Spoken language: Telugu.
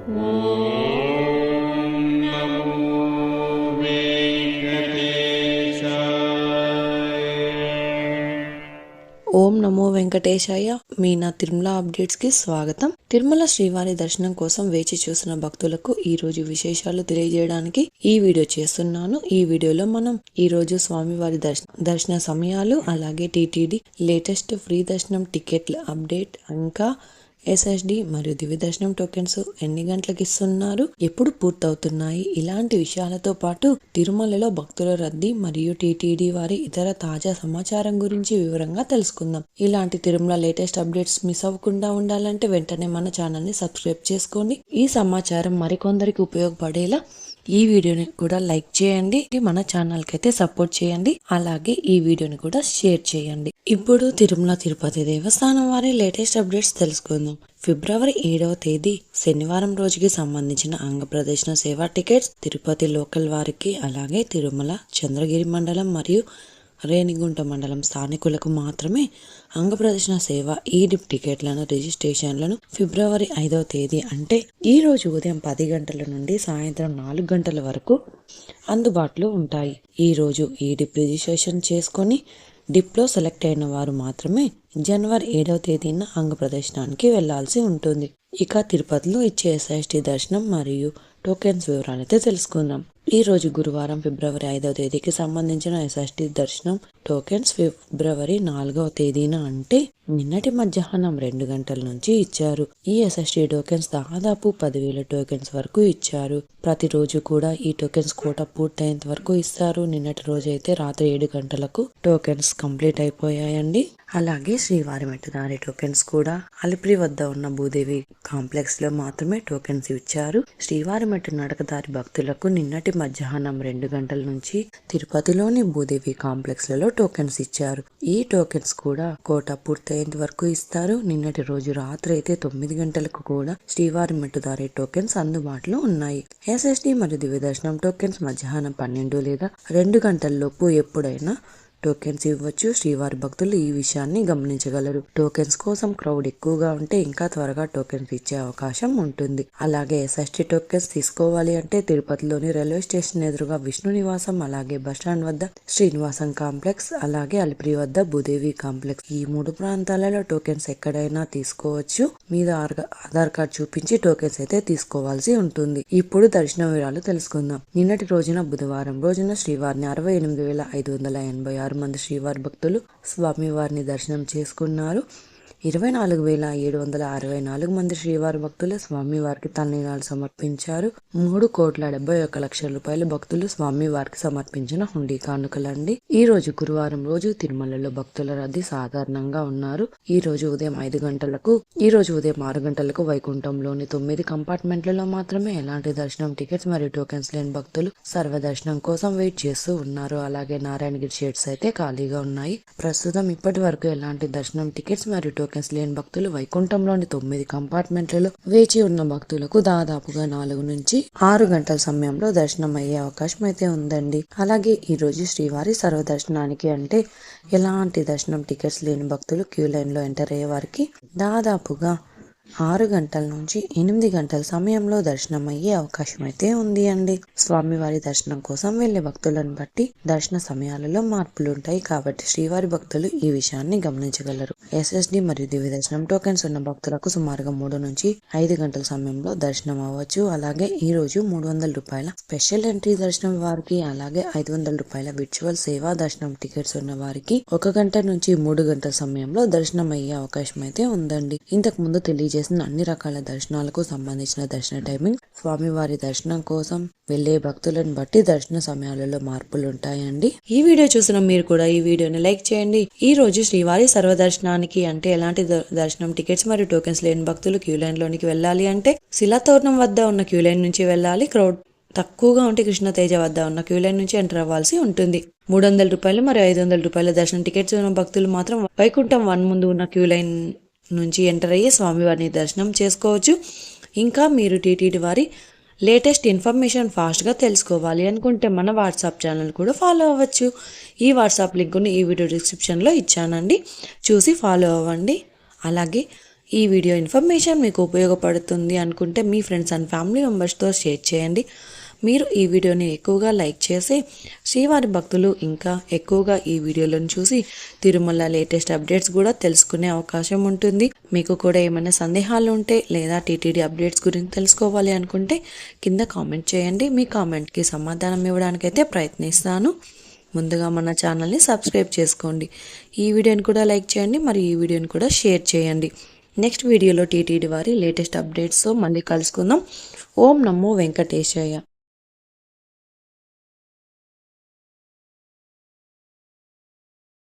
ఓం నమో వెంకటేశాయ. మీ నా తిరుమల అప్డేట్స్ కి స్వాగతం. తిరుమల శ్రీవారి దర్శనం కోసం వేచి చూసిన భక్తులకు ఈ రోజు విశేషాలు తెలియజేయడానికి ఈ వీడియో చేస్తున్నాను. ఈ వీడియోలో మనం ఈ రోజు స్వామివారి దర్శన సమయాలు, అలాగే టీటీడీ లేటెస్ట్ ఫ్రీ దర్శనం టికెట్ల అప్డేట్, ఇంకా ఎస్ఎస్డి మరియు దివ్య దర్శనం టోకెన్స్ ఎన్ని గంటలకు ఇస్తున్నారు, ఎప్పుడు పూర్తవుతున్నాయి, ఇలాంటి విషయాలతో పాటు తిరుమలలో భక్తుల రద్దీ మరియు టీటీడీ వారి ఇతర తాజా సమాచారం గురించి వివరంగా తెలుసుకుందాం. ఇలాంటి తిరుమల లేటెస్ట్ అప్డేట్స్ మిస్ అవ్వకుండా ఉండాలంటే వెంటనే మన ఛానల్ ని సబ్స్క్రైబ్ చేసుకోండి. ఈ సమాచారం మరికొందరికి ఉపయోగపడేలా ఈ వీడియోని కూడా లైక్ చేయండి, మన ఛానల్ కి అయితే సపోర్ట్ చేయండి, అలాగే ఈ వీడియోని కూడా షేర్ చేయండి. ఇప్పుడు తిరుమల తిరుపతి దేవస్థానం వారి లేటెస్ట్ అప్డేట్స్ తెలుసుకుందాం. ఫిబ్రవరి 7వ తేదీ శనివారం రోజుకి సంబంధించిన అంగ ప్రదర్శన సేవ టికెట్స్ తిరుపతి లోకల్ వారికి, అలాగే తిరుమల, చంద్రగిరి మండలం మరియు రేణిగుంట మండలం స్థానికులకు మాత్రమే అంగ ప్రదర్శన సేవ ఈ-డిప్ టికెట్లను రిజిస్ట్రేషన్లను ఫిబ్రవరి 5వ తేదీ అంటే ఈ రోజు ఉదయం 10 గంటల నుండి సాయంత్రం 4 గంటల వరకు అందుబాటులో ఉంటాయి. ఈ రోజు ఈ-డిప్ రిజిస్ట్రేషన్ చేసుకొని డిప్లో సెలెక్ట్ అయిన వారు మాత్రమే జనవరి 7వ తేదీన అంగ ప్రదర్శనానికి వెళ్లాల్సి ఉంటుంది. ఇక తిరుపతిలో ఇచ్చే ఎస్ఎస్డి దర్శనం మరియు టోకెన్స్ వివరాలైతే తెలుసుకుందాం. ఈ రోజు గురువారం ఫిబ్రవరి 5వ తేదీకి సంబంధించిన ఎస్ఎస్డి దర్శనం టోకెన్స్ ఫిబ్రవరి 4వ తేదీన అంటే నిన్నటి మధ్యాహ్నం 2 గంటల నుంచి ఇచ్చారు. ఈ ఎస్ఎస్డి టోకెన్స్ దాదాపు 10,000 టోకెన్స్ వరకు ఇచ్చారు. ప్రతిరోజు కూడా ఈ టోకెన్స్ కోట పూర్తయ్యేంత వరకు ఇస్తారు. నిన్నటి రోజు అయితే రాత్రి 7 గంటలకు టోకెన్స్ కంప్లీట్ అయిపోయాయండి. అలాగే శ్రీవారి మెట్టుదారి టోకెన్స్ కూడా అలిపిరి వద్ద ఉన్న భూదేవి కాంప్లెక్స్ లో మాత్రమే టోకెన్స్ ఇచ్చారు. శ్రీవారి మెట్టు నడకదారి భక్తులకు నిన్నటి మధ్యాహ్నం 2 గంటల నుంచి తిరుపతిలోని భూదేవి కాంప్లెక్స్ లలో టోకెన్స్ ఇచ్చారు. ఈ టోకెన్స్ కూడా కోట పూర్తయ్యేంత వరకు ఇస్తారు. నిన్నటి రోజు రాత్రి అయితే 9 గంటలకు కూడా శ్రీవారి మెట్టుదారి టోకెన్స్ అందుబాటులో ఉన్నాయి. ఎస్ఎస్డి మరియు దివ్య దర్శనం టోకెన్స్ మధ్యాహ్నం 12 లేదా 2 గంటల లోపు ఎప్పుడైనా టోకెన్స్ ఇవ్వచ్చు. శ్రీవారి భక్తులు ఈ విషయాన్ని గమనించగలరు. టోకెన్స్ కోసం క్రౌడ్ ఎక్కువగా ఉంటే ఇంకా త్వరగా టోకెన్స్ ఇచ్చే అవకాశం ఉంటుంది. అలాగే ఎస్ఎస్టీ టోకెన్స్ తీసుకోవాలి అంటే తిరుపతిలోని రైల్వే స్టేషన్ ఎదురుగా విష్ణు నివాసం, అలాగే బస్టాండ్ వద్ద శ్రీనివాసం కాంప్లెక్స్, అలాగే అలిపిరి వద్ద భూదేవి కాంప్లెక్స్, ఈ 3 ప్రాంతాలలో టోకెన్స్ ఎక్కడైనా తీసుకోవచ్చు. మీద ఆధార్ కార్డ్ చూపించి టోకెన్స్ అయితే తీసుకోవాల్సి ఉంటుంది. ఇప్పుడు దర్శన వివరాలు తెలుసుకుందాం. నిన్నటి రోజున బుధవారం రోజున శ్రీవారిని 68,586 మంది శ్రీవారి భక్తులు స్వామివారిని దర్శనం చేసుకున్నారు. 24,764 మంది శ్రీవారి భక్తులు స్వామివారికి తలనీలాలు సమర్పించారు. 3,71,00,000 రూపాయల భక్తులు స్వామివారికి సమర్పించిన హుండీ కానుకలండి. ఈ రోజు గురువారం రోజు తిరుమలలో భక్తుల రద్దీ సాధారణంగా ఉన్నారు. ఈ రోజు ఉదయం 6 గంటలకు వైకుంఠంలోని 9 కంపార్ట్మెంట్లలో మాత్రమే ఎలాంటి దర్శనం టికెట్స్ మరియు టోకెన్స్ లేని భక్తులు సర్వదర్శనం కోసం వెయిట్ చేస్తూ ఉన్నారు. అలాగే నారాయణగిరి షేడ్స్ అయితే ఖాళీగా ఉన్నాయి. ప్రస్తుతం ఇప్పటి వరకు ఎలాంటి దర్శనం టికెట్స్ మరియు టోకెన్స్ లేని భక్తులు వైకుంఠంలోని 9 కంపార్ట్మెంట్లలో వేచి ఉన్న భక్తులకు దాదాపుగా 4 నుంచి 6 గంటల సమయంలో దర్శనం అయ్యే అవకాశం అయితే ఉందండి. అలాగే ఈ రోజు శ్రీవారి సర్వదర్శనానికి అంటే ఎలాంటి దర్శనం టికెట్స్ లేని భక్తులు క్యూ లైన్ లో ఎంటర్ అయ్యే వారికి దాదాపుగా 6 గంటల నుంచి 8 గంటల సమయంలో దర్శనం అయ్యే అవకాశం అయితే ఉంది అండి. స్వామివారి దర్శనం కోసం వెళ్లే భక్తులను బట్టి దర్శన సమయాలలో మార్పులు ఉంటాయి కాబట్టి శ్రీవారి భక్తులు ఈ విషయాన్ని గమనించగలరు. ఎస్ఎస్డి మరియు దివ్య దర్శనం టోకెన్స్ ఉన్న భక్తులకు సుమారుగా 3 నుంచి 5 గంటల సమయంలో దర్శనం అవ్వచ్చు. అలాగే ఈ రోజు 300 రూపాయల స్పెషల్ ఎంట్రీ దర్శనం వారికి, అలాగే 500 రూపాయల విర్చువల్ సేవా దర్శనం టికెట్స్ ఉన్న వారికి 1 గంట నుంచి 3 గంటల సమయంలో దర్శనం అయ్యే అవకాశం అయితే ఉందండి. ఇంతకు ముందు తెలియజేసిన అన్ని రకాల దర్శనాలకు సంబంధించిన దర్శన టైమింగ్, స్వామివారి దర్శనం కోసం వెళ్లే భక్తులను బట్టి దర్శన సమయాలలో మార్పులు ఉంటాయండి. ఈ వీడియో చూసిన మీరు కూడా ఈ వీడియోని లైక్ చేయండి. ఈ రోజు శ్రీవారి సర్వదర్శనానికి అంటే ఎలాంటి దర్శనం టికెట్స్ మరియు టోకెన్స్ లేని భక్తులు క్యూ లైన్ లోనికి వెళ్ళాలి అంటే శిలాతోరణం వద్ద ఉన్న క్యూ లైన్ నుంచి వెళ్ళాలి. క్రౌడ్ తక్కువగా ఉంటే కృష్ణతేజ వద్ద ఉన్న క్యూ లైన్ నుంచి ఎంటర్ అవ్వాల్సి ఉంటుంది. 300 రూపాయలు మరియు 500 రూపాయల దర్శనం టికెట్స్ ఉన్న భక్తులు మాత్రం వైకుంఠం 1 ముందు ఉన్న క్యూ లైన్ నుంచి ఎంటర్ అయ్యి స్వామివారిని దర్శనం చేసుకోవచ్చు. ఇంకా మీరు టీటీడీ వారి లేటెస్ట్ ఇన్ఫర్మేషన్ ఫాస్ట్గా తెలుసుకోవాలి అనుకుంటే మన వాట్సాప్ ఛానల్ కూడా ఫాలో అవ్వచ్చు. ఈ వాట్సాప్ లింకుని ఈ వీడియో డిస్క్రిప్షన్లో ఇచ్చానండి, చూసి ఫాలో అవ్వండి. అలాగే ఈ వీడియో ఇన్ఫర్మేషన్ మీకు ఉపయోగపడుతుంది అనుకుంటే మీ ఫ్రెండ్స్ అండ్ ఫ్యామిలీ మెంబర్స్తో షేర్ చేయండి. మీరు ఈ వీడియోని ఎక్కువగా లైక్ చేసి శ్రీవారి భక్తులు ఇంకా ఎక్కువగా ఈ వీడియోలను చూసి తిరుమల లేటెస్ట్ అప్డేట్స్ కూడా తెలుసుకునే అవకాశం ఉంటుంది. మీకు కూడా ఏమైనా సందేహాలు ఉంటే లేదా టీటీడీ అప్డేట్స్ గురించి తెలుసుకోవాలి అనుకుంటే కింద కామెంట్ చేయండి. మీ కామెంట్కి సమాధానం ఇవ్వడానికైతే ప్రయత్నిస్తాను. ముందుగా మన ఛానల్ని సబ్స్క్రైబ్ చేసుకోండి. ఈ వీడియోని కూడా లైక్ చేయండి, మరి ఈ వీడియోని కూడా షేర్ చేయండి. నెక్స్ట్ వీడియోలో టీటీడీ వారి లేటెస్ట్ అప్డేట్స్తో మళ్ళీ కలుసుకుందాం. ఓం నమో వెంకటేశాయ.